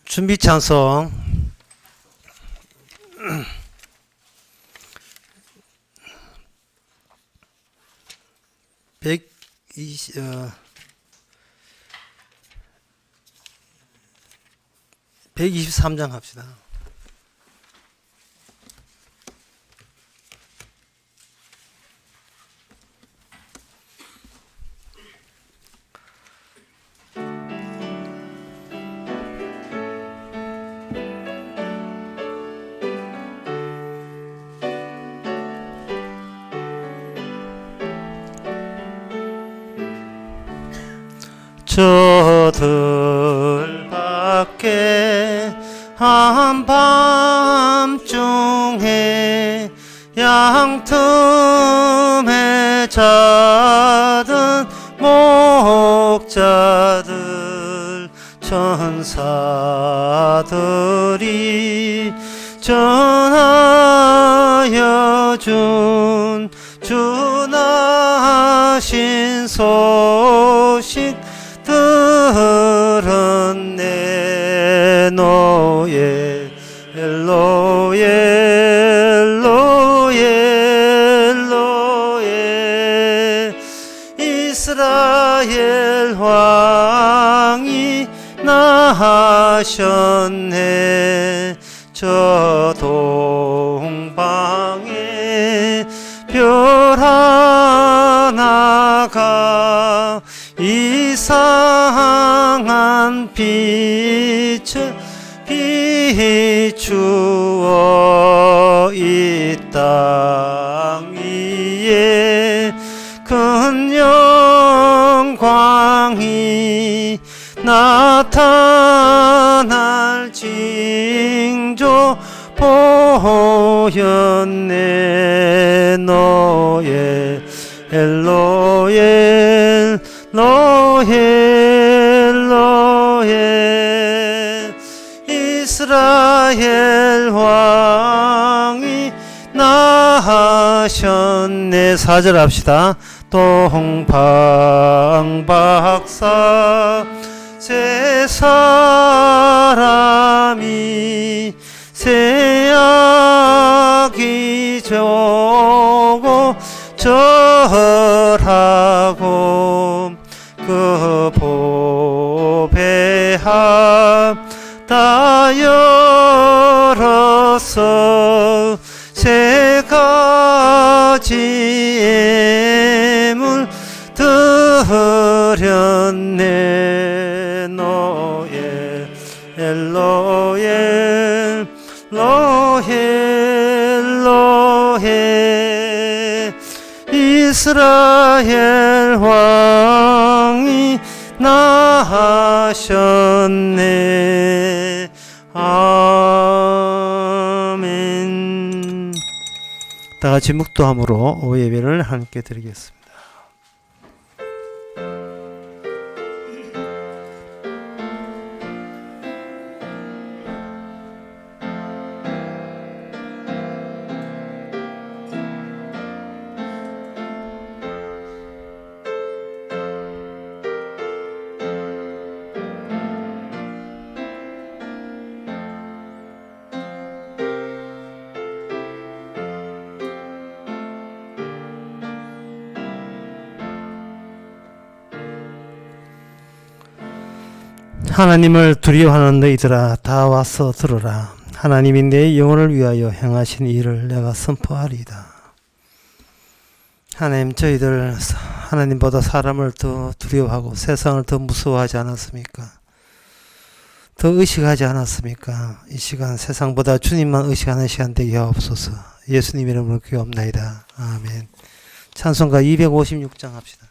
준비 찬송 123장 합시다. 저들 밖에 한밤중에 양틈에 자던 목자들 천사들이 전하여 준 주나신 소식 들었네. 노예 엘로예 엘로예 엘로예 이스라엘 왕이 나셨네. 저 동방에 별 하나가 이상한 빛을 비추어 이 땅 위에 큰 영광이 나타날 징조 보였네. 노예 엘로예 엘로예 엘로예 이스라엘 왕이 나셨네. 4절 합시다. 동방박사 세 사람이 새야기 저고 절하고 그 보배합 다 열어서 세 가지의 물 드렸네. 노예 엘로예 엘로예 엘로예 이스라엘 왕이 나셨네. 아멘. 다 같이 묵도함으로 예배를 함께 드리겠습니다. 하나님을 두려워하는 너희들아 다 와서 들으라. 하나님이 내 영혼을 위하여 행하신 일을 내가 선포하리이다. 하나님, 저희들 하나님보다 사람을 더 두려워하고 세상을 더 무서워하지 않았습니까? 더 의식하지 않았습니까? 이 시간 세상보다 주님만 의식하는 시간 되게 하옵소서. 예수님 이름으로 기도합나이다. 아멘. 찬송가 256장 합시다.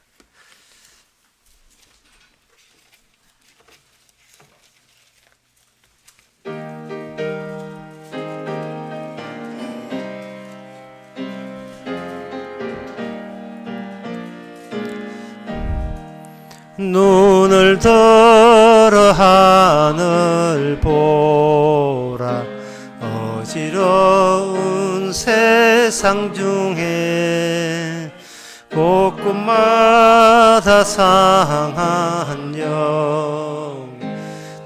눈을 들어 하늘 보라. 어지러운 세상 중에 곳곳마다 상한 영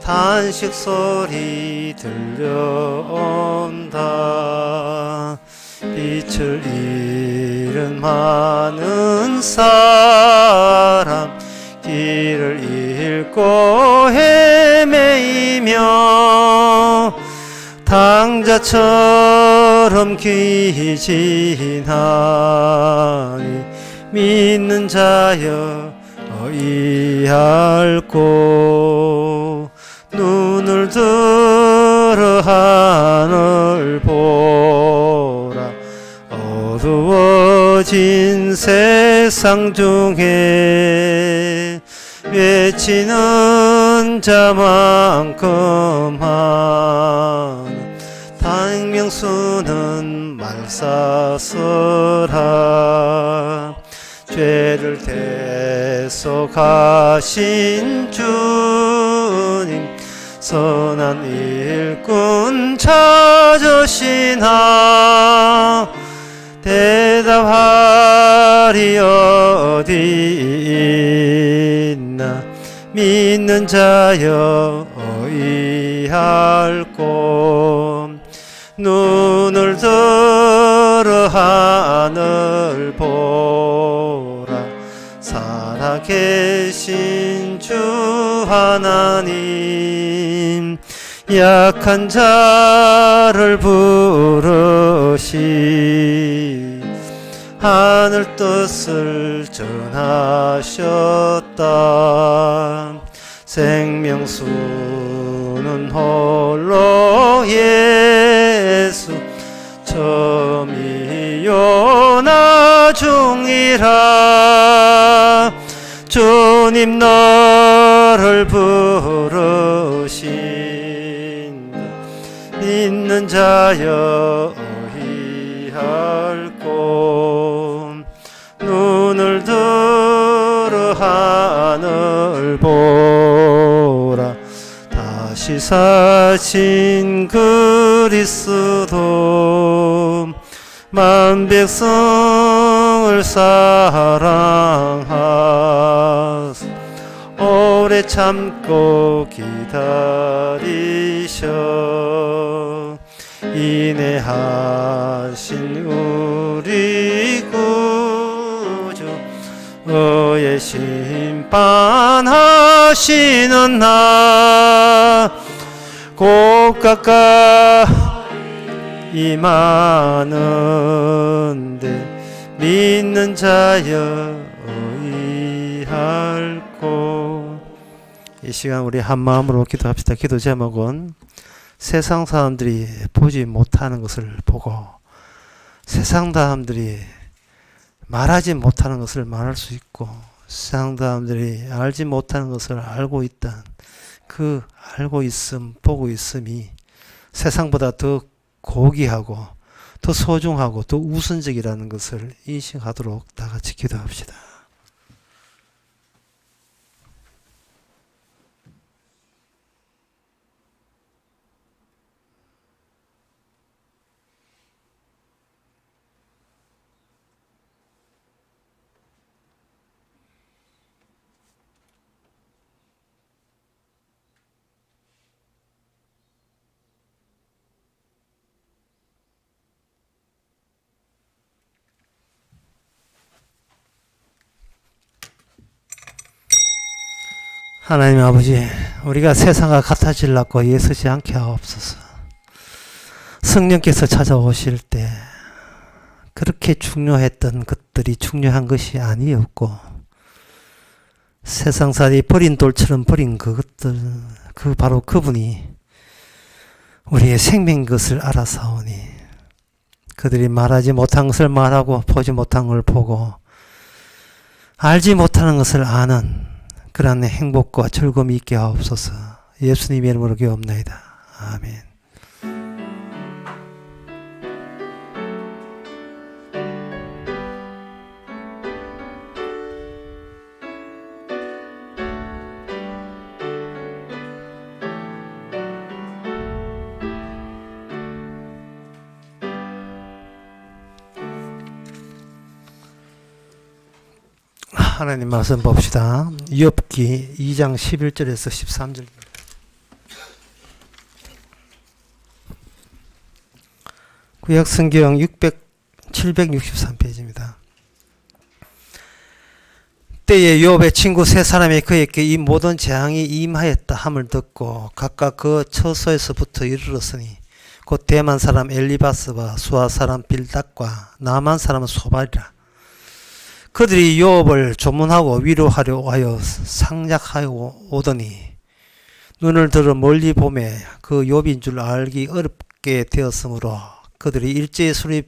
탄식 소리 들려온다. 빛을 잃은 많은 사람 길을 잃고 헤매이며 당자처럼 귀진하니 믿는 자여 어이할꼬. 눈을 들어 하늘 보라. 어두워진 세상 중에 외치는 자만큼 하는 당명수는 말사서라. 죄를 대속하신 주님 선한 일꾼 찾으시나. 대답하리 어디 있나. 믿는 자여 어이할꼬. 눈을 들어 하늘 보라. 살아계신 주 하나님 약한 자를 부르시 하늘 뜻을 전하셨다. 생명수는 홀로 예수 처음이요 나중이라. 주님 너를 부르신다. 믿는 자여 어이할꼬. 눈을 들어 하늘 보라. 다시 사신 그리스도 만 백성을 사랑하사 오래 참고 기다리셔 인내하신 우리 구주 의의 심판하시는 날 곧 가까이 임하는데 믿는 자여 어이할꼬. 이 시간 우리 한 마음으로 기도합시다. 기도 제목은 세상 사람들이 보지 못하는 것을 보고 세상 사람들이 말하지 못하는 것을 말할 수 있고 세상 사람들이 알지 못하는 것을 알고 있다. 그 알고 있음, 보고 있음이 세상보다 더 고귀하고 더 소중하고 더 우선적이라는 것을 인식하도록 다 같이 기도합시다. 하나님 아버지, 우리가 세상과 같아지려고 애쓰지 않게 하옵소서. 성령께서 찾아오실 때 그렇게 중요했던 것들이 중요한 것이 아니었고 세상살이 버린 돌처럼 버린 그것들, 바로 그분이 우리의 생명인 것을 알아사오니 그들이 말하지 못한 것을 말하고 보지 못한 걸 보고 알지 못하는 것을 아는 그러한 행복과 즐거움이 있게 하옵소서. 예수님의 이름으로 기도합나이다. 아멘. 하나님 말씀 봅시다. 욥기 2장 11절에서 13절. 구약성경 763페이지입니다. 때에 욥의 친구 세 사람이 그에게 이 모든 재앙이 임하였다 함을 듣고 각각 그 처소에서부터 이르렀으니 곧 대만 사람 엘리바스와 수아 사람 빌닷과 나만 사람 소발이라. 그들이 욥을 조문하고 위로하려 하여 상략하여 오더니 눈을 들어 멀리 보매 그 욥인 줄 알기 어렵게 되었으므로 그들이 일제히 소리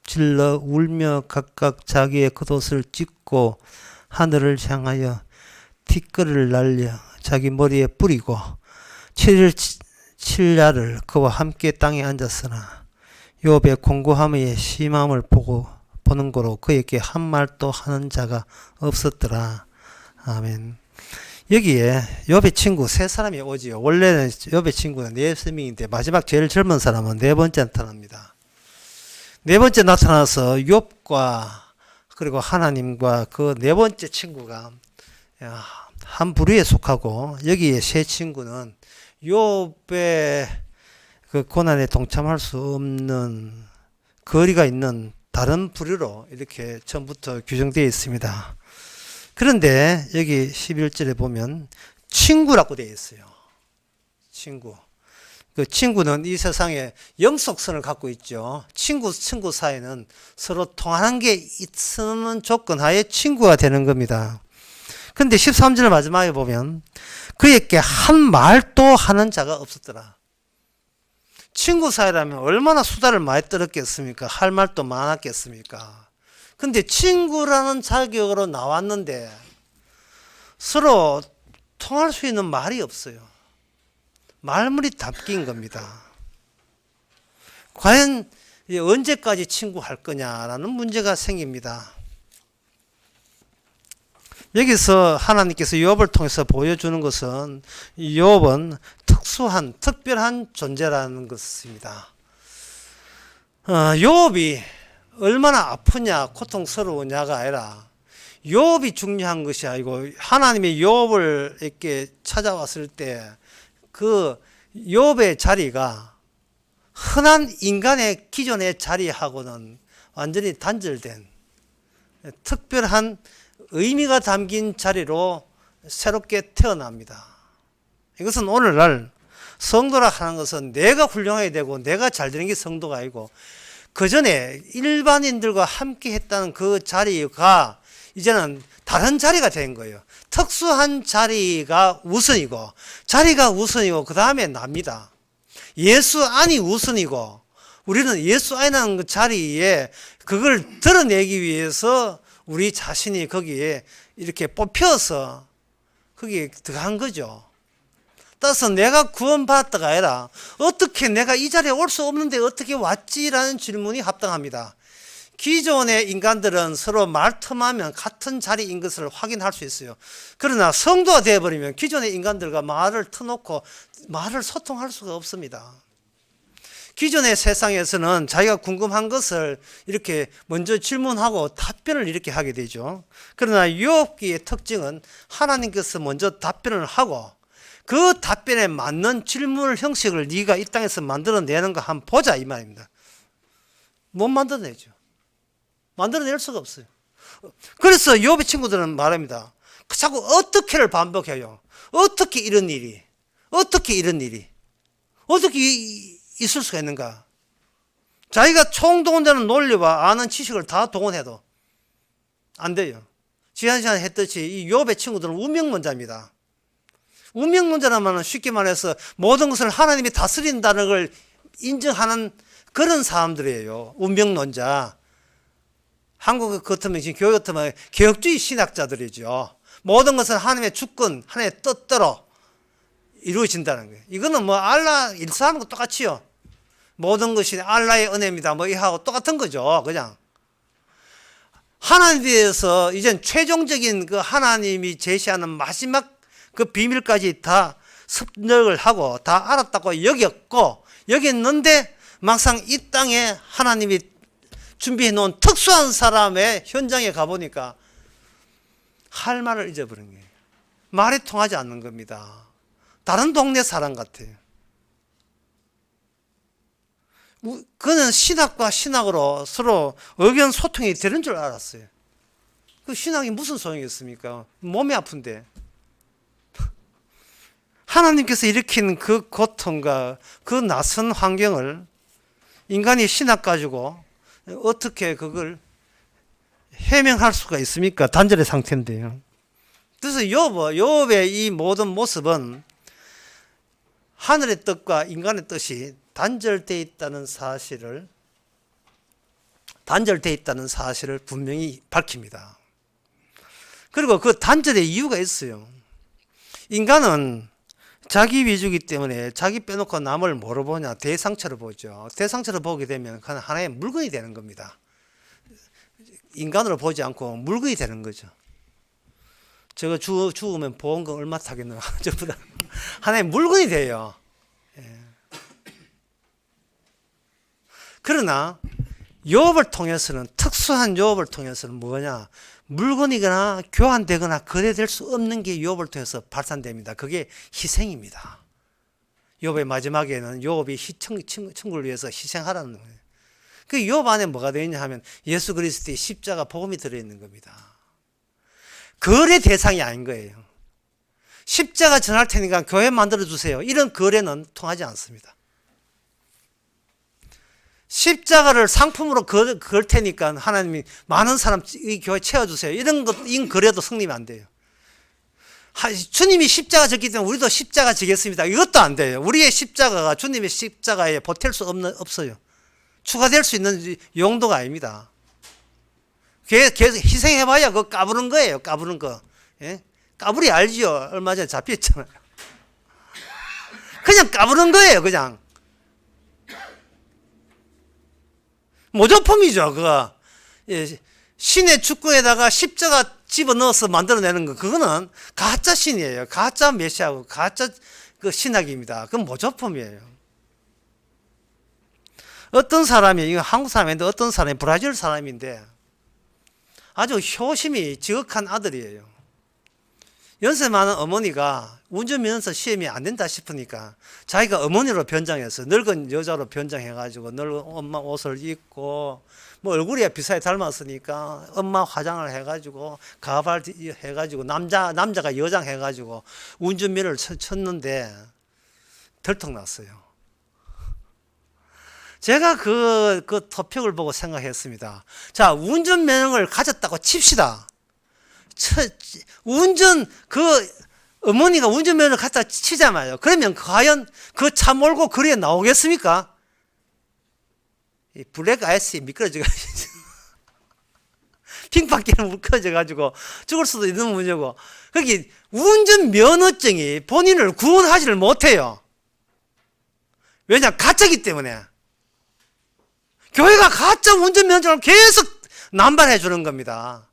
질러 울며 각각 자기의 겉옷을 찢고 하늘을 향하여 티끌을 날려 자기 머리에 뿌리고 7일 7야를 그와 함께 땅에 앉았으나 욥의 공고함의 심함을 보는 거로 그에게 한 말도 하는 자가 없었더라. 아멘. 여기에 욥의 친구 세 사람이 오지요. 원래는 욥의 친구는 4명인데 마지막 제일 젊은 사람은 네 번째 나타납니다. 네 번째 나타나서 욥과 그리고 하나님과 그 네 번째 친구가 한 부류에 속하고 여기에 세 친구는 욥의 그 고난에 동참할 수 없는 거리가 있는 다른 부류로 이렇게 처음부터 규정되어 있습니다. 그런데 여기 11절에 보면 친구라고 되어 있어요. 친구. 그 친구는 이 세상에 영속성을 갖고 있죠. 친구 사이는 서로 통하는 게 있는 조건 하에 친구가 되는 겁니다. 근데 13절 마지막에 보면 그에게 한 말도 하는 자가 없었더라. 친구 사이라면 얼마나 수다를 많이 떨었겠습니까? 할 말도 많았겠습니까? 근데 친구라는 자격으로 나왔는데 서로 통할 수 있는 말이 없어요. 말문이 닫긴 겁니다. 과연 언제까지 친구할 거냐라는 문제가 생깁니다. 여기서 하나님께서 욥을 통해서 보여주는 것은 욥은 특별한 존재라는 것입니다. 욥이 얼마나 아프냐, 고통스러우냐가 아니라 욥이 중요한 것이 아니고 하나님이 욥을 이렇게 찾아왔을 때 그 욥의 자리가 흔한 인간의 기존의 자리하고는 완전히 단절된 특별한 의미가 담긴 자리로 새롭게 태어납니다. 이것은 오늘날 성도라 하는 것은 내가 훌륭해야 되고 내가 잘 되는 게 성도가 아니고 그 전에 일반인들과 함께 했다는 그 자리가 이제는 다른 자리가 된 거예요. 특수한 자리가 우선이고 자리가 우선이고 그 다음에 납니다. 예수 안이 우선이고 우리는 예수 안이라는 그 자리에 그걸 드러내기 위해서 우리 자신이 거기에 이렇게 뽑혀서 거기에 들어간 거죠. 따라서 내가 구원받았다가 아니라 어떻게 내가 이 자리에 올 수 없는데 어떻게 왔지라는 질문이 합당합니다. 기존의 인간들은 서로 말틈하면 같은 자리인 것을 확인할 수 있어요. 그러나 성도가 되어버리면 기존의 인간들과 말을 터놓고 말을 소통할 수가 없습니다. 기존의 세상에서는 자기가 궁금한 것을 이렇게 먼저 질문하고 답변을 이렇게 하게 되죠. 그러나 욥기의 특징은 하나님께서 먼저 답변을 하고 그 답변에 맞는 질문 형식을 네가 이 땅에서 만들어내는 거 한번 보자 이 말입니다. 못 만들어내죠. 만들어낼 수가 없어요. 그래서 욥의 친구들은 말합니다. 자꾸 어떻게를 반복해요. 어떻게 이런 일이 어떻게 있을 수가 있는가. 자기가 총동원되는 논리와 아는 지식을 다 동원해도 안 돼요. 지난 시간에 했듯이 이 욥의 친구들은 운명론자입니다. 운명론자라면 쉽게 말해서 모든 것을 하나님이 다스린다는 걸 인정하는 그런 사람들이에요. 운명론자. 한국 같으면 지금 교회 같으면 개혁주의 신학자들이죠. 모든 것은 하나님의 주권, 하나님의 뜻대로 이루어진다는 거예요. 이거는 뭐 알라 일사하는 거 똑같이요. 모든 것이 알라의 은혜입니다. 뭐 이하고 똑같은 거죠. 그냥 하나님에 대해서 이젠 최종적인 그 하나님이 제시하는 마지막 그 비밀까지 다 습득을 하고 다 알았다고 여겼는데 막상 이 땅에 하나님이 준비해 놓은 특수한 사람의 현장에 가보니까 할 말을 잊어버린 거예요. 말이 통하지 않는 겁니다. 다른 동네 사람 같아요. 그는 신학과 신학으로 서로 의견 소통이 되는 줄 알았어요. 그 신학이 무슨 소용이 있습니까? 몸이 아픈데. 하나님께서 일으킨 그 고통과 그 낯선 환경을 인간이 신학 가지고 어떻게 그걸 해명할 수가 있습니까? 단절의 상태인데요. 그래서 욥의 이 모든 모습은 하늘의 뜻과 인간의 뜻이 단절되어 있다는 사실을 분명히 밝힙니다. 그리고 그 단절의 이유가 있어요. 인간은 자기 위주이기 때문에 자기 빼놓고 남을 뭐로 보냐? 대상체로 보죠. 대상체로 보게 되면 하나의 물건이 되는 겁니다. 인간으로 보지 않고 물건이 되는 거죠. 저거 죽으면 보험금 얼마 타겠노? 전부 다 하나의 물건이 돼요. 예. 그러나 욥을 통해서는, 특수한 욥을 통해서는 뭐냐? 물건이거나 교환되거나 거래될 수 없는 게 욥을 통해서 발산됩니다. 그게 희생입니다. 욥의 마지막에는 욥이 천국을 위해서 희생하라는 거예요. 그 욥 안에 뭐가 되어 있냐 하면 예수 그리스도의 십자가 복음이 들어있는 겁니다. 거래 대상이 아닌 거예요. 십자가 전할 테니까 교회 만들어 주세요. 이런 거래는 통하지 않습니다. 십자가를 상품으로 걸 테니까 하나님이 많은 사람 이 교회 채워주세요. 이런 거래도 성립이 안 돼요. 주님이 십자가 졌기 때문에 우리도 십자가 지겠습니다. 이것도 안 돼요. 우리의 십자가가 주님의 십자가에 보탤 수 없어요. 추가될 수 있는 용도가 아닙니다. 계속 희생해봐야 그거 까부는 거예요. 까부는 거. 예? 까불이 알지요. 얼마 전에 잡혀있잖아요. 그냥 까부는 거예요. 그냥. 모조품이죠. 그거. 예, 신의 주권에다가 십자가 집어넣어서 만들어내는 거. 그거는 가짜 신이에요. 가짜 메시아고 가짜 그 신학입니다. 그건 모조품이에요. 어떤 사람이, 이거 한국 사람인데 어떤 사람이 브라질 사람인데 아주 효심이 지극한 아들이에요. 연세 많은 어머니가 운전면허 시험이 안 된다 싶으니까 자기가 어머니로 변장해서 늙은 여자로 변장해가지고 늙은 엄마 옷을 입고 뭐 얼굴이 비슷하게 닮았으니까 엄마 화장을 해가지고 가발 해가지고 남자가 여장 해가지고 운전면허를 쳤는데 들통났어요. 제가 그 토픽을 보고 생각했습니다. 자, 운전면허를 가졌다고 칩시다. 어머니가 운전면허를 갖다 치자마요. 그러면 과연 그 차 몰고 거리에 나오겠습니까? 이 블랙 아이스에 미끄러져가지고, 핑크바퀴는 미끄러져가지고 죽을 수도 있는 문제고, 거기 운전면허증이 본인을 구원하지를 못해요. 왜냐? 가짜기 때문에. 교회가 가짜 운전면허증을 계속 남발해 주는 겁니다.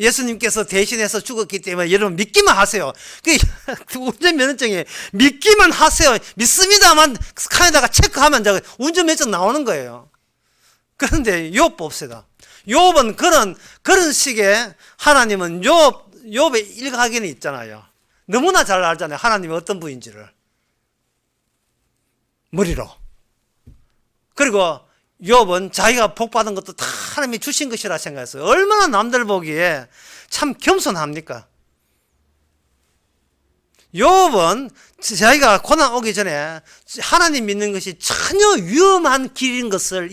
예수님께서 대신해서 죽었기 때문에 여러분 믿기만 하세요. 그 운전면허증에 믿기만 하세요. 믿습니다만 칸에다가 체크하면 운전면허증 나오는 거예요. 그런데 욥 봅시다. 욥은 그런 식의 하나님은 욥의 일각에는 있잖아요. 너무나 잘 알잖아요. 하나님이 어떤 분인지를. 머리로. 그리고 욥은 자기가 복받은 것도 다 하나님이 주신 것이라 생각했어요. 얼마나 남들 보기에 참 겸손합니까? 욥은 자기가 고난 오기 전에 하나님 믿는 것이 전혀 위험한 길인 것을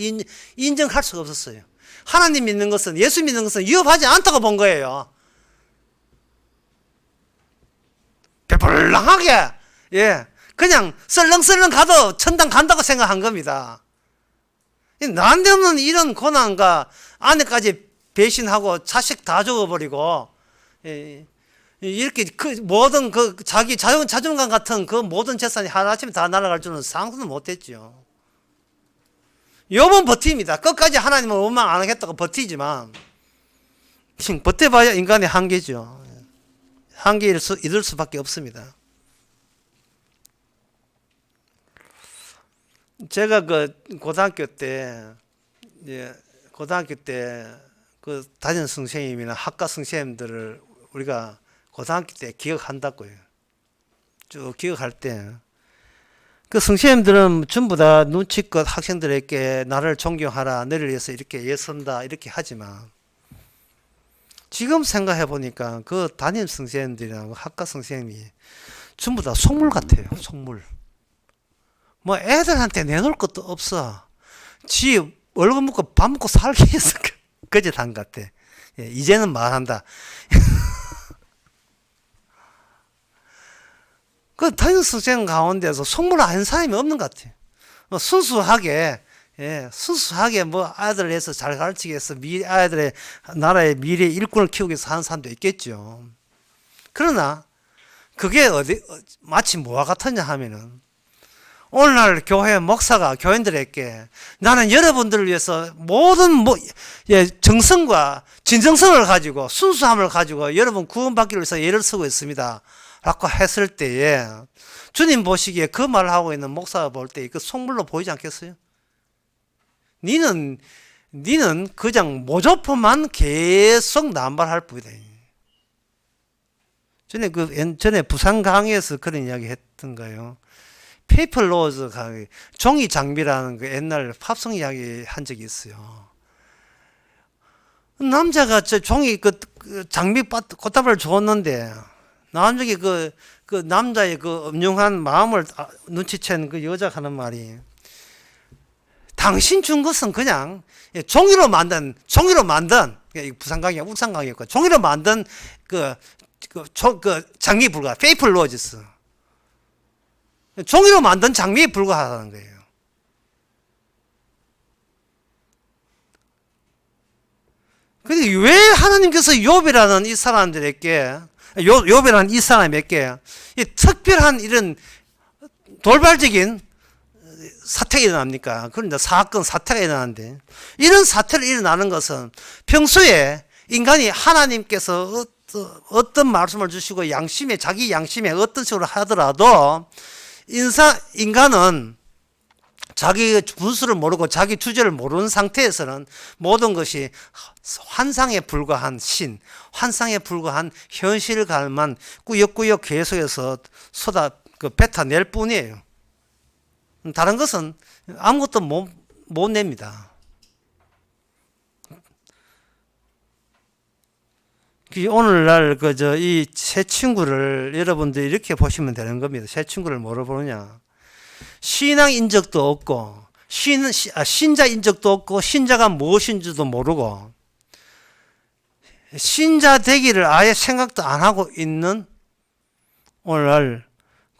인정할 수가 없었어요. 하나님 믿는 것은, 예수 믿는 것은 위험하지 않다고 본 거예요. 배불랑하게, 예, 그냥 썰렁썰렁 가도 천당 간다고 생각한 겁니다. 난데없는 이런 고난과 아내까지 배신하고 자식 다 죽어버리고, 이렇게 모든 자기 자존감 같은 그 모든 재산이 하루아침에 다 날아갈 줄은 상상도 못했죠. 욥은 버팁니다. 끝까지 하나님은 원망 안 하겠다고 버티지만, 버텨봐야 인간의 한계죠. 한계일 이룰 수밖에 없습니다. 제가 고등학교 때 그 다니는 선생님이나 학과 선생님들을 우리가 고등학교 때 기억한다고요. 쭉 기억할 때 그 선생님들은 전부 다 눈치껏 학생들에게 나를 존경하라, 너를 위해서 이렇게 애쓴다 이렇게 하지만 지금 생각해 보니까 그 담임 선생님들이나 학과 선생님이 전부 다 속물 같아요. 속물. 뭐 애들한테 내놓을 것도 없어. 지 얼굴 먹고 밥 먹고 살기 위해서 그제 단 것 같아. 예, 이제는 말한다. 그 담임 선생님 가운데서 속물 아닌 사람이 없는 것 같아요. 순수하게, 예, 순수하게 뭐 아들을 해서 잘 가르치기 위해서 아이들의 나라의 미래 일꾼을 키우기 위해서 하는 사람도 있겠죠. 그러나 그게 마치 뭐와 같았냐 하면은 오늘날 교회 목사가 교인들에게 나는 여러분들을 위해서 모든 정성과 진정성을 가지고 순수함을 가지고 여러분 구원받기 위해서 애를 쓰고 있습니다 라고 했을 때에 주님 보시기에 그 말을 하고 있는 목사가 볼 때 그 속물로 보이지 않겠어요? 니는 그냥 모조품만 계속 남발할 뿐이다. 전에 부산 강의에서 그런 이야기 했던가요? 페이퍼 로즈 강의, 종이 장미라는 그 옛날 팝송 이야기 한 적이 있어요. 남자가 종이 장미 꽃다발을 줬는데 나중에 그 남자의 그 음흉한 마음을 눈치챈 그 여자가 하는 말이 당신 준 것은 그냥 종이로 만든 부산 강의, 울산 강의였고 종이로 만든 장미 불과 페이퍼 로즈스 종이로 만든 장미에 불과하다는 거예요. 근데 왜 하나님께서 욥이라는 이 사람들에게 욥이라는 이 사람에게 이 특별한 이런 돌발적인 사태가 일어납니까? 그런데 사태가 일어나는데 이런 사태를 일어나는 것은 평소에 인간이 하나님께서 어떤 말씀을 주시고 자기 양심에 어떤 식으로 하더라도 인간은 자기 분수를 모르고 자기 주제를 모르는 상태에서는 모든 것이 환상에 불과한 환상에 불과한 현실감만 꾸역꾸역 계속해서 뱉어낼 뿐이에요. 다른 것은 아무것도 못 냅니다. 오늘날 이 새 친구를 여러분들이 이렇게 보시면 되는 겁니다. 새 친구를 뭐로 보느냐? 신앙 인적도 없고 신자 인적도 없고 신자가 무엇인지도 모르고 신자 되기를 아예 생각도 안 하고 있는 오늘날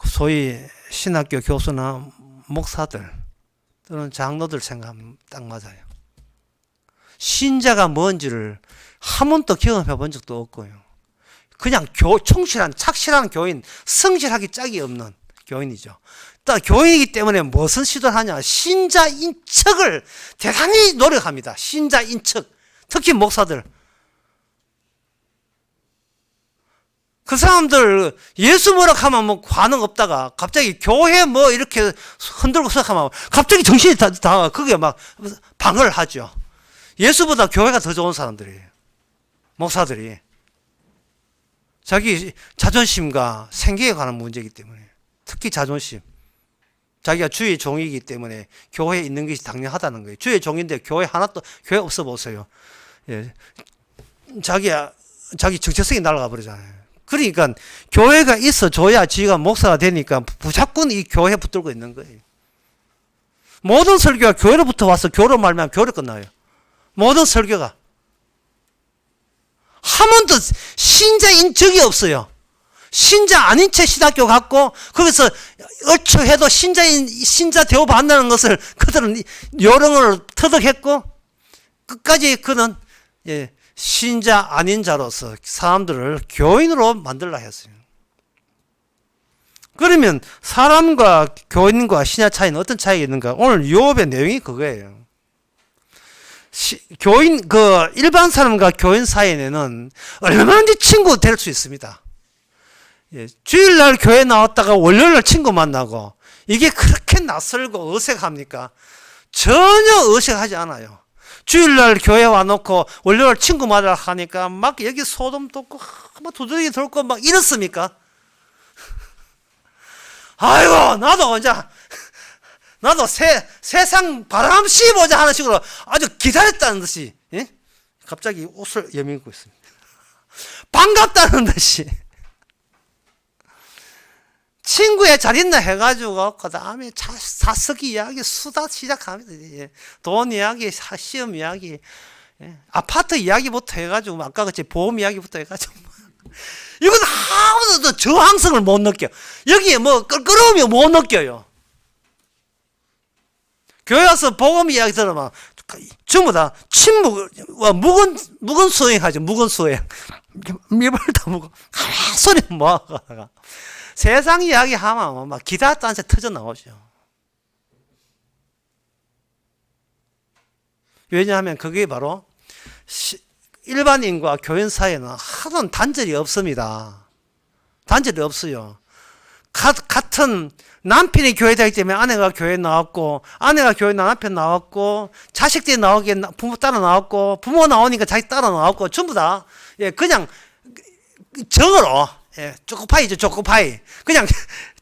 소위 신학교 교수나 목사들 또는 장로들 생각하면 딱 맞아요. 신자가 뭔지를 한 번도 경험해 본 적도 없고요. 그냥 착실한 교인, 성실하기 짝이 없는 교인이죠. 또 교인이기 때문에 무슨 시도를 하냐? 신자 인척을 대단히 노력합니다. 신자 인척. 특히 목사들. 그 사람들 예수 뭐라 하면 뭐 반응 없다가 갑자기 교회 뭐 이렇게 흔들고 생각하면 갑자기 정신이 다 그게 막 방어를 하죠. 예수보다 교회가 더 좋은 사람들이에요. 목사들이. 자기 자존심과 생계에 관한 문제이기 때문에. 특히 자존심. 자기가 주의 종이기 때문에 교회에 있는 것이 당연하다는 거예요. 주의 종인데 교회 없어 보세요. 예. 자기 정체성이 날아가 버리잖아요. 그러니까 교회가 있어줘야 지가 목사가 되니까 무조건 이 교회에 붙들고 있는 거예요. 모든 설교가 교회로부터 와서 교회로 말면 교회로 끝나요. 모든 설교가. 한 번도 신자인 적이 없어요. 신자 아닌 채 신학교 갔고 거기서 얼추 해도 신자 대우받 안다는 것을 그들은 요령을 터득했고 끝까지 그는 신자 아닌 자로서 사람들을 교인으로 만들라 했어요. 그러면 사람과 교인과 신자 차이는 어떤 차이가 있는가? 오늘 욥의 내용이 그거예요. 일반 사람과 교인 사이에는 얼마든지 친구 될 수 있습니다. 주일날 교회 나왔다가 월요일날 친구 만나고 이게 그렇게 낯설고 어색합니까? 전혀 어색하지 않아요. 주일날 교회 와놓고 월요일 친구 만나러 하니까 막 여기 소돔 돋고 막 두드러기 돌고 막 이렇습니까? 아이고 나도 이제 나도 세상 바람 씌워보자 하는 식으로 아주 기다렸다는 듯이, 예? 갑자기 옷을 여미고 있습니다. 반갑다는 듯이. 친구의 잘 있나 해가지고, 그 다음에 사석이 이야기, 수다 시작합니다. 예. 돈 이야기, 시험 이야기, 예. 아파트 이야기부터 해가지고, 아까 같이 보험 이야기부터 해가지고. 이건 아무도 저항성을 못 느껴. 여기에 뭐, 끌끄러움이 못 느껴요. 교회 와서 복음 이야기 들으면, 전부 다 침묵, 묵은 수행하죠. 묵은 수행. 입을 다물고, 소리 모아가다가. 세상 이야기 하면 막 기다 딴새 터져 나오죠. 왜냐하면 그게 바로 일반인과 교인 사이에는 하도 단절이 없습니다. 단절이 없어요. 같은 남편이 교회 다니기 때문에 아내가 교회 나왔고, 아내가 교회 남편 나왔고, 자식들이 나오기에 부모 따라 나왔고, 부모 나오니까 자식 따라 나왔고, 전부 다 그냥 정으로, 초코파이죠, 초코파이. 그냥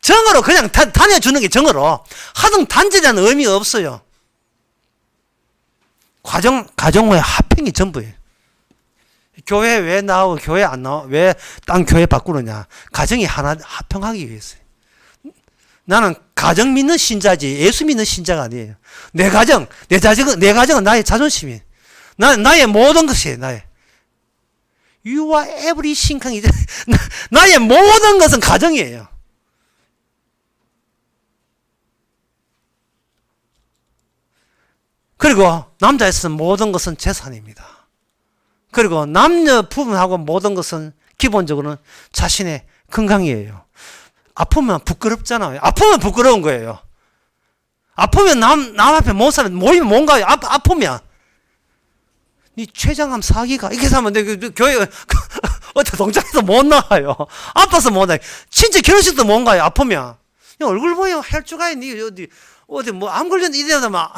정으로 그냥 다녀주는 게 정으로. 하등 단절이라는 의미가 없어요. 가정의 합평이 전부예요. 교회 왜 나오고 교회 안 나와? 왜 딴 교회 바꾸느냐? 가정이 하나 합평하기 위해서요. 나는 가정 믿는 신자지 예수 믿는 신자가 아니에요. 내 가정은 나의 자존심이에요. 나의 모든 것이에요. You are everything. 나의 모든 것은 가정이에요. 그리고 남자에서는 모든 것은 재산입니다. 그리고 남녀 부분하고 모든 것은 기본적으로는 자신의 건강이에요. 아프면 부끄럽잖아요. 아프면 부끄러운 거예요. 아프면 남 앞에 못 사면 모이면 뭔가요? 아프면 니 췌장암 사기가 이렇게 하면 내 교회 어디 동작에서 못 나와요. 아파서 못 나와요. 진짜 결혼식도 못 가요. 아프면 얼굴 보여 혈주가에 니 어디 뭐 암 걸렸는데 이래도 막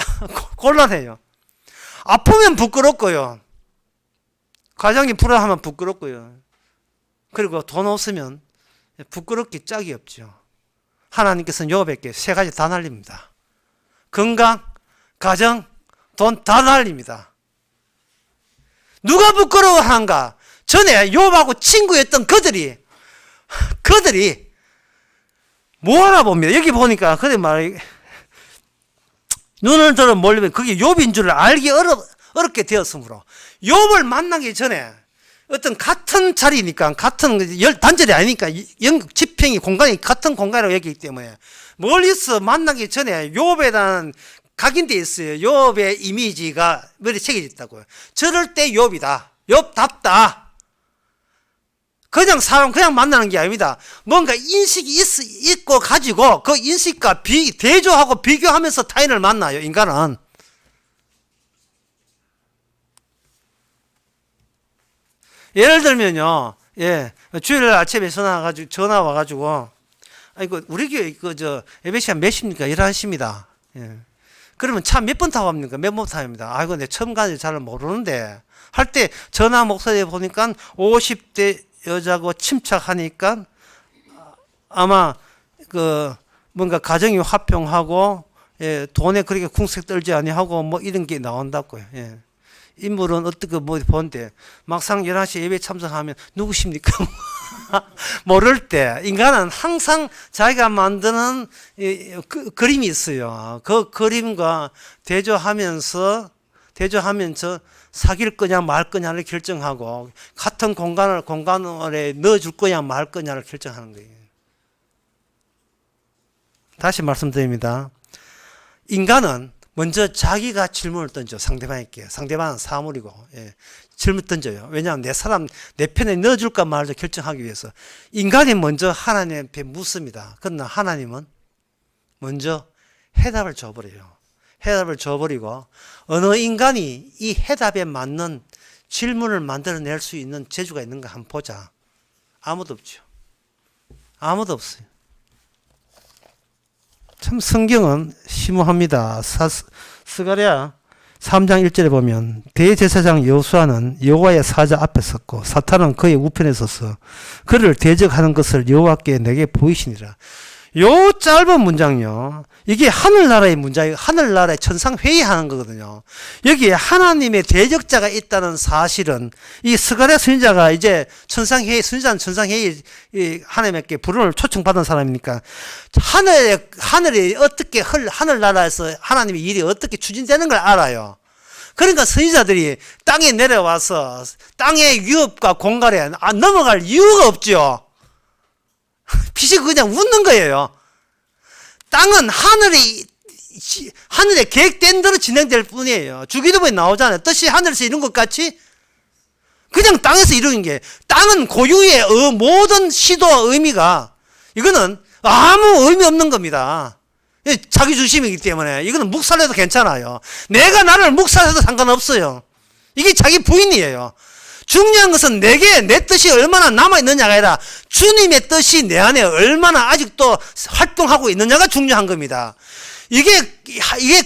곤란해요. 아프면 부끄럽고요. 가정이 불안하면 부끄럽고요. 그리고 돈 없으면 부끄럽기 짝이 없죠. 하나님께서는 욥에게 세 가지 다 날립니다. 건강, 가정, 돈 다 날립니다. 누가 부끄러워한가? 전에 욥하고 친구였던 그들이 뭐 하나 봅니다. 여기 보니까 그들 말이 눈을 들어 몰리면 그게 욥인 줄을 알기 어렵게 되었으므로 욥을 만나기 전에 어떤 같은 자리니까 같은 단절이 아니니까 지평이 공간이 같은 공간이라고 얘기하기 때문에 멀리서 만나기 전에 욥에 대한 각인돼 있어요. 욥의 이미지가 머리에 새겨져 있다고요. 저럴 때 욥이다. 욥답다. 그냥 사람 그냥 만나는 게 아닙니다. 뭔가 인식이 있고 가지고 그 인식과 대조하고 비교하면서 타인을 만나요. 인간은. 예를 들면요. 주일날 아침에 전화 와가지고 아이고 우리 교회 예배 시간 몇 시입니까? 11시입니다. 그러면 차 몇 번 타고 갑니까? 몇 번 타고 갑니다. 아이고, 내 처음 가는지 잘 모르는데. 할 때 전화 목소리 보니까 50대 여자고 침착하니까 아마 뭔가 가정이 화평하고, 돈에 그렇게 궁색 떨지 아니하고 뭐 이런 게 나온다고요. 인물은 어떻게 보는데 막상 11시 예배 참석하면 누구십니까? 모를 때 인간은 항상 자기가 만드는 그림이 있어요. 그 그림과 대조하면서 사귈 거냐 말 거냐를 결정하고 같은 공간에 넣어줄 거냐 말 거냐를 결정하는 거예요. 다시 말씀드립니다. 인간은 먼저 자기가 질문을 던져 상대방에게. 상대방은 사물이고 질문 던져요. 왜냐하면 내 편에 넣어줄까 말까 결정하기 위해서. 인간이 먼저 하나님 앞에 묻습니다. 그러나 하나님은 먼저 해답을 줘버려요. 해답을 줘버리고 어느 인간이 이 해답에 맞는 질문을 만들어낼 수 있는 재주가 있는가 한번 보자. 아무도 없죠. 아무도 없어요. 참 성경은 심오합니다. 스가랴 3장 1절에 보면 대제사장 여호수아는 여호와의 사자 앞에 섰고 사탄은 그의 우편에 서서 그를 대적하는 것을 여호와께 내게 보이시니라. 요 짧은 문장요. 이게 하늘나라의 문장이고 하늘나라의 천상회의하는 거거든요. 여기에 하나님의 대적자가 있다는 사실은 이 스가랴 선지자가 이제 천상회의, 선지자는 천상회의 하나님께 부름을 초청받은 사람이니까 하늘이 어떻게 하늘나라에서 하나님의 일이 어떻게 추진되는 걸 알아요. 그러니까 선지자들이 땅에 내려와서 땅의 위협과 공갈에 넘어갈 이유가 없죠. 빛이 그냥 웃는 거예요. 땅은 하늘에 계획된 대로 진행될 뿐이에요. 주기도문에 나오잖아요. 뜻이 하늘에서 이룬 것 같이 그냥 땅에서 이루는 게, 땅은 고유의 모든 시도와 의미가 이거는 아무 의미 없는 겁니다. 자기 중심이기 때문에 이거는 묵살해도 괜찮아요. 내가 나를 묵살해도 상관없어요. 이게 자기 부인이에요. 중요한 것은 내게 내 뜻이 얼마나 남아있느냐가 아니라 주님의 뜻이 내 안에 얼마나 아직도 활동하고 있느냐가 중요한 겁니다. 이게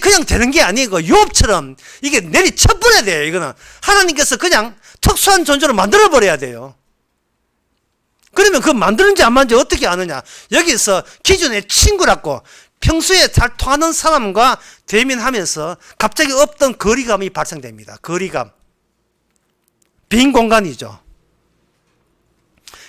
그냥 되는 게 아니고 욥처럼 이게 내리쳐버려야 돼요. 이거는 하나님께서 그냥 특수한 존재로 만들어버려야 돼요. 그러면 그 만드는지 안 만드는지 어떻게 아느냐. 여기서 기존의 친구라고 평소에 잘 통하는 사람과 대면하면서 갑자기 없던 거리감이 발생됩니다. 거리감. 빈 공간이죠.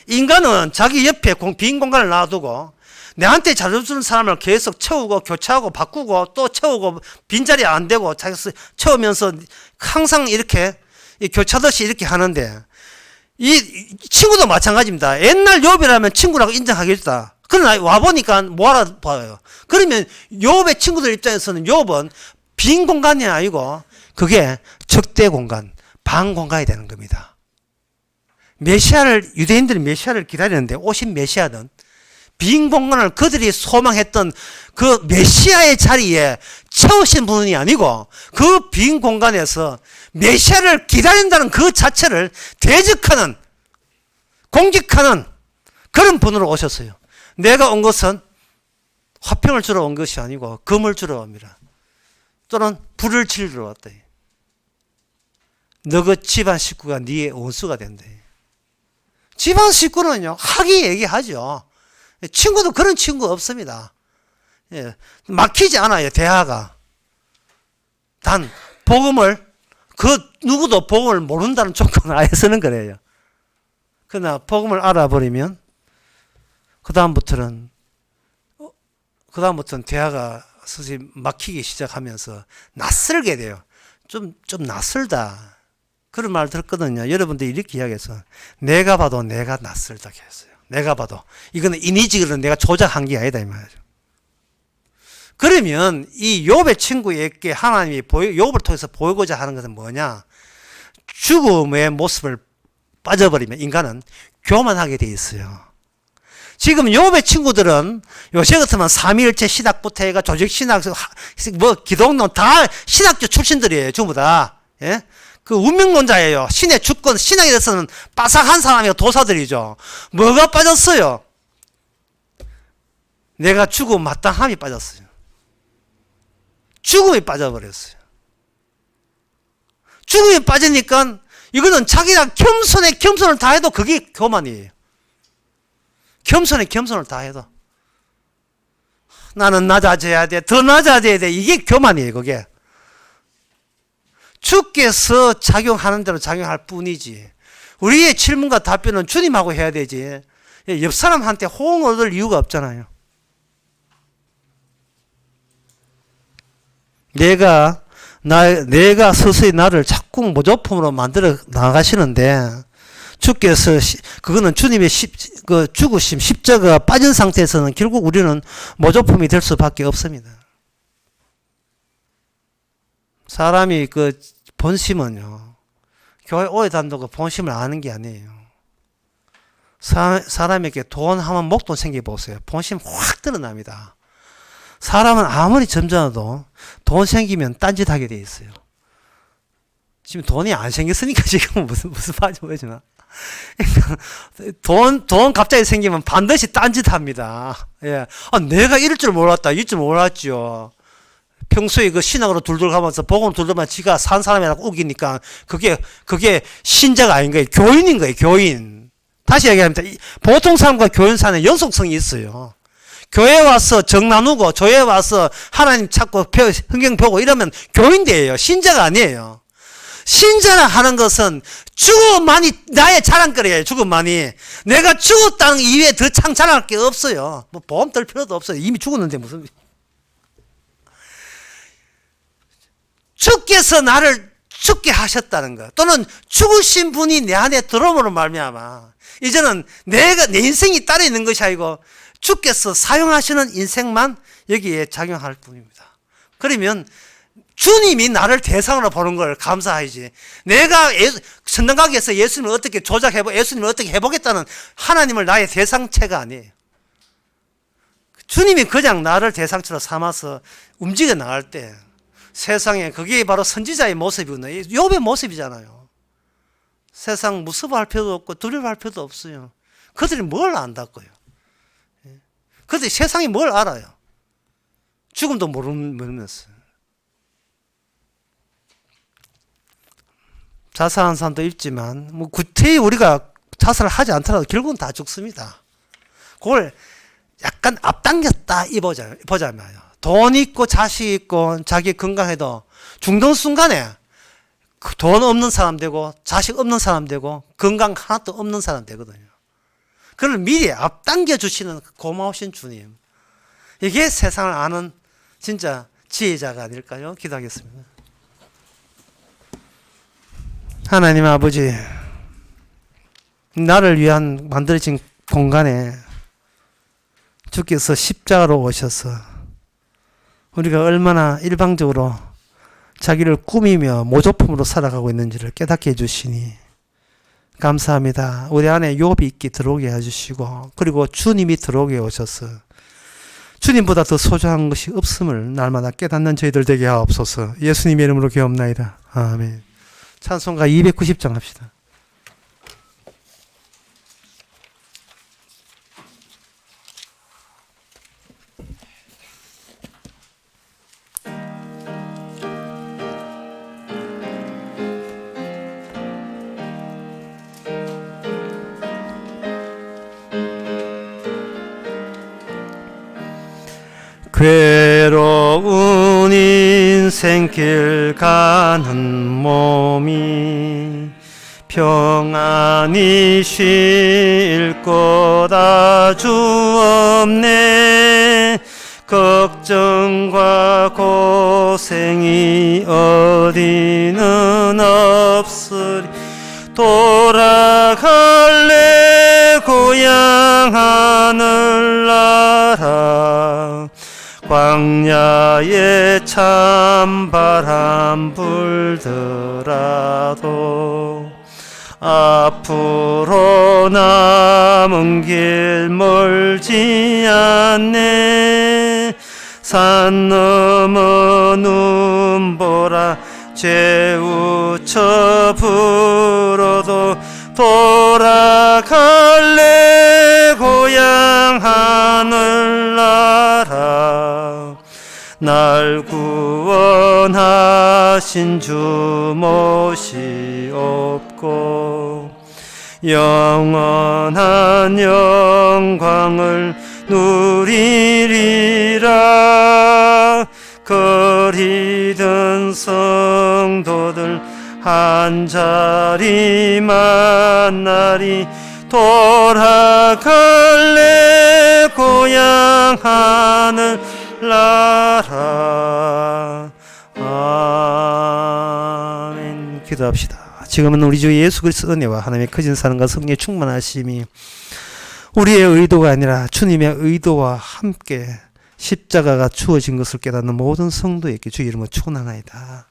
인간은 자기 옆에 빈 공간을 놔두고 내한테 잘해주는 사람을 계속 채우고 교체하고 바꾸고 또 채우고 빈자리 안 되고 자기 채우면서 항상 이렇게 교차듯이 이렇게 하는데 이 친구도 마찬가지입니다. 옛날 욥이라면 친구라고 인정하겠다. 그러나 와보니까 뭐 알아봐요. 그러면 욥의 친구들 입장에서는 욥은 빈 공간이 아니고 그게 적대 공간, 방 공간이 되는 겁니다. 유대인들이 메시아를 기다리는데 오신 메시아는 빈 공간을 그들이 소망했던 그 메시아의 자리에 채우신 분이 아니고 그 빈 공간에서 메시아를 기다린다는 그 자체를 대적하는, 공격하는 그런 분으로 오셨어요. 내가 온 것은 화평을 주러 온 것이 아니고 금을 주러 옵니다. 또는 불을 지르러 왔다. 너그 집안 식구가 네의 원수가 된대. 집안 식구는요, 하기 얘기하죠. 친구도 그런 친구 없습니다. 예, 막히지 않아요, 대화가. 단, 누구도 복음을 모른다는 조건을 아예 쓰는 거래요. 그러나, 복음을 알아버리면, 그다음부터는 대화가 서서히 막히기 시작하면서 낯설게 돼요. 좀 낯설다. 그런 말 들었거든요. 여러분들이 이렇게 이야기해서 내가 봐도 내가 낯설다 했어요. 내가 봐도. 이거는 인위적으로 내가 조작한 게 아니다 이 말이죠. 그러면 이 욥의 친구에게 하나님이 욥을 통해서 보이고자 하는 것은 뭐냐? 죽음의 모습을 빠져버리면 인간은 교만하게 돼 있어요. 지금 욥의 친구들은 요새 같으면 삼위일체 신학부터 해가 조직신학, 기독론 다 신학교 출신들이에요. 전부 다. 예? 그 운명론자예요. 신의 주권, 신학에 대해서는 빠삭한 사람이고 도사들이죠. 뭐가 빠졌어요? 내가 죽음 마땅함이 빠졌어요. 죽음이 빠져버렸어요. 죽음이 빠지니까 이거는 자기가 겸손을 다해도 그게 교만이에요. 겸손을 다해도 나는 낮아져야 돼, 더 낮아져야 돼, 이게 교만이에요. 그게 주께서 작용하는 대로 작용할 뿐이지 우리의 질문과 답변은 주님하고 해야 되지 옆 사람한테 호응을 얻을 이유가 없잖아요. 내가 서서히 나를 자꾸 모조품으로 만들어 나가시는데 주께서 그거는 주님의 죽으심 십자가가 빠진 상태에서는 결국 우리는 모조품이 될 수밖에 없습니다. 사람이 본심은요, 교회 오래 다닌다고 본심을 아는 게 아니에요. 사람에게 돈 하면 목돈 생겨보세요. 본심 확 드러납니다. 사람은 아무리 점잖아도 돈 생기면 딴짓하게 돼 있어요. 지금 돈이 안 생겼으니까 지금 무슨 말인지 보여주나? 돈 갑자기 생기면 반드시 딴짓합니다. 예. 내가 이럴 줄 몰랐다. 이럴 줄 몰랐죠. 평소에 신학으로 둘둘 가면서 복음으로 둘둘만 지가 산 사람이라고 우기니까 그게 신자가 아닌 거예요. 교인인 거예요. 교인. 다시 얘기합니다. 보통 사람과 교인 사이는 연속성이 있어요. 교회 와서 정 나누고 교회 와서 하나님 찾고 성경 보고 이러면 교인대예요. 신자가 아니에요. 신자라 하는 것은 죽음만이 나의 자랑거리예요. 죽음만이. 내가 죽었다는 이외에 더 참 자랑할 게 없어요. 뭐 보험 들 필요도 없어요. 이미 죽었는데 무슨. 주께서 나를 죽게 하셨다는 것, 또는 죽으신 분이 내 안에 들어옴으로 말미암아 이제는 내 인생이 따로 있는 것이 아니고 주께서 사용하시는 인생만 여기에 작용할 뿐입니다. 그러면 주님이 나를 대상으로 보는 걸 감사하지. 내가 천당가게에서 예수님을 어떻게 예수님을 어떻게 해보겠다는 하나님을 나의 대상체가 아니에요. 주님이 그냥 나를 대상체로 삼아서 움직여 나갈 때 세상에 그게 바로 선지자의 모습이거든요. 욥의 모습이잖아요. 세상 무서워할 필요도 없고 두려워할 필요도 없어요. 그들이 뭘 안다고요? 그들이 세상이 뭘 알아요? 죽음도 모르면서. 자살한 사람도 있지만 뭐 구태히 우리가 자살을 하지 않더라도 결국은 다 죽습니다. 그걸 약간 앞당겼다 보자면요. 돈 있고 자식 있고 자기 건강해도 죽는 순간에 돈 없는 사람 되고 자식 없는 사람 되고 건강 하나도 없는 사람 되거든요. 그걸 미리 앞당겨 주시는 고마우신 주님. 이게 세상을 아는 진짜 지혜자가 아닐까요? 기도하겠습니다. 하나님 아버지, 나를 위한 만들어진 공간에 주께서 십자가로 오셔서 우리가 얼마나 일방적으로 자기를 꾸미며 모조품으로 살아가고 있는지를 깨닫게 해주시니 감사합니다. 우리 안에 욥이 있게 들어오게 해주시고, 그리고 주님이 들어오게 오셔서 주님보다 더 소중한 것이 없음을 날마다 깨닫는 저희들 되게 하옵소서. 예수님의 이름으로 기도합나이다. 아멘. 찬송가 290장 합시다. 괴로운 인생길 가는 몸이 평안히 쉴 곳 아주 없네. 걱정과 고생이 어디는 없으리. 돌아갈래 고향 하늘나라. 광야에 찬바람 불더라도 앞으로 남은 길 멀지 않네. 산 넘어 눈보라 죄우쳐 불어도 돌아갈래 고향 하늘나라. 날 구원하신 주 못이 없고 영원한 영광을 누리리라. 거리던 성도들 한자리 만나리. 돌아갈래 고향 하늘 나라. 아멘. 기도합시다. 지금은 우리 주 예수 그리스도 은혜와 하나님의 크신 사랑과 성령의 충만하심이 우리의 의도가 아니라 주님의 의도와 함께 십자가가 주어진 것을 깨닫는 모든 성도에게 주 이름으로 축원하나이다.